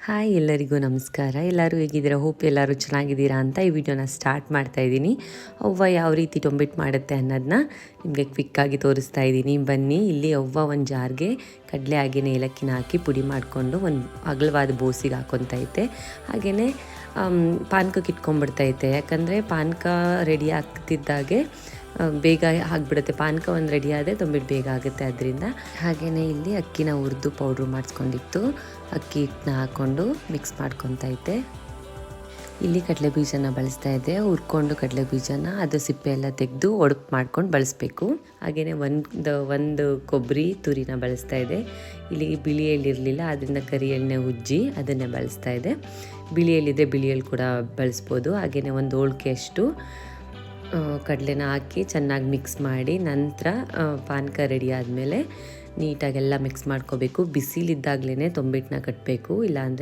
Hi ಎಲ್ಲರಿಗೂ ನಮಸ್ಕಾರ. ಎಲ್ಲರೂ ಹೇಗಿದ್ದೀರಾ? ಹೋಪ್ ಎಲ್ಲರೂ ಚೆನ್ನಾಗಿದ್ದೀರಾ ಅಂತ ಈ ವಿಡಿಯೋನ ಸ್ಟಾರ್ಟ್ ಮಾಡ್ತಾ ಇದ್ದೀನಿ. ಅವ್ವ ಯಾವ ರೀತಿ ಟೊಂಬಿಟ್ಟು ಮಾಡುತ್ತೆ ಅನ್ನೋದನ್ನ ನಿಮಗೆ ಕ್ವಿಕ್ಕಾಗಿ ತೋರಿಸ್ತಾ ಇದ್ದೀನಿ. ಬನ್ನಿ, ಇಲ್ಲಿ ಅವ್ವ ಒಂದು ಜಾರ್ಗೆ ಕಡಲೆ ಹಾಗೆಯೇ ಏಲಕ್ಕಿನ ಹಾಕಿ ಪುಡಿ ಮಾಡಿಕೊಂಡು ಒಂದು ಅಗಲವಾದ ಬೋಸಿಗೆ ಹಾಕ್ಕೊತೈತೆ. ಹಾಗೆಯೇ ಪಾನಕಕ್ಕೆ ಇಟ್ಕೊಂಡ್ಬಿಡ್ತೈತೆ. ಯಾಕಂದರೆ ಪಾನಕ ರೆಡಿ ಆಗ್ತಿದ್ದಾಗೆ ಬೇಗ ಆಗಿಬಿಡುತ್ತೆ. ಪಾನಕ ಒಂದು ರೆಡಿ ಆದರೆ ತೊಂಬಿಟ್ಟು ಬೇಗ ಆಗುತ್ತೆ. ಅದರಿಂದ ಹಾಗೆಯೇ ಇಲ್ಲಿ ಅಕ್ಕಿನ ಹುರಿದು ಪೌಡ್ರ್ ಮಾಡಿಸ್ಕೊಂಡಿತ್ತು. ಅಕ್ಕಿ ಹಿಟ್ಟನ್ನ ಹಾಕ್ಕೊಂಡು ಮಿಕ್ಸ್ ಮಾಡ್ಕೊತೈತೆ. ಇಲ್ಲಿ ಕಡಲೆ ಬೀಜನ ಬಳಸ್ತಾ ಇದೆ. ಹುರ್ಕೊಂಡು ಕಡಲೆ ಬೀಜನ ಅದು ಸಿಪ್ಪೆ ಎಲ್ಲ ತೆಗೆದು ಒಡಪು ಮಾಡ್ಕೊಂಡು ಬಳಸಬೇಕು. ಹಾಗೆಯೇ ಒಂದು ಕೊಬ್ಬರಿ ತುರಿನ ಬಳಸ್ತಾ ಇದೆ. ಇಲ್ಲಿ ಬಿಳಿ ಎಳ್ಳಿರಲಿಲ್ಲ, ಅದರಿಂದ ಕರಿ ಎಣ್ಣೆ ಉಜ್ಜಿ ಅದನ್ನೇ ಬಳಸ್ತಾ ಇದೆ. ಬಿಳಿ ಎಳ್ಳಿದೆ ಬಿಳಿ ಎಳ್ಳು ಕೂಡ ಬಳಸ್ಬೋದು. ಹಾಗೆಯೇ ಒಂದು ಹೋಳಿಗೆಯಷ್ಟು ಕಡಲೆನ ಹಾಕಿ ಚೆನ್ನಾಗಿ ಮಿಕ್ಸ್ ಮಾಡಿ ನಂತರ ಪಾನಕ ರೆಡಿ ಆದಮೇಲೆ ನೀಟಾಗೆಲ್ಲ ಮಿಕ್ಸ್ ಮಾಡ್ಕೋಬೇಕು. ಬಿಸಿಲಿದ್ದಾಗಲೇ ತೊಂಬಿಟ್ಟನ್ನ ಕಟ್ಟಬೇಕು, ಇಲ್ಲಾಂದರೆ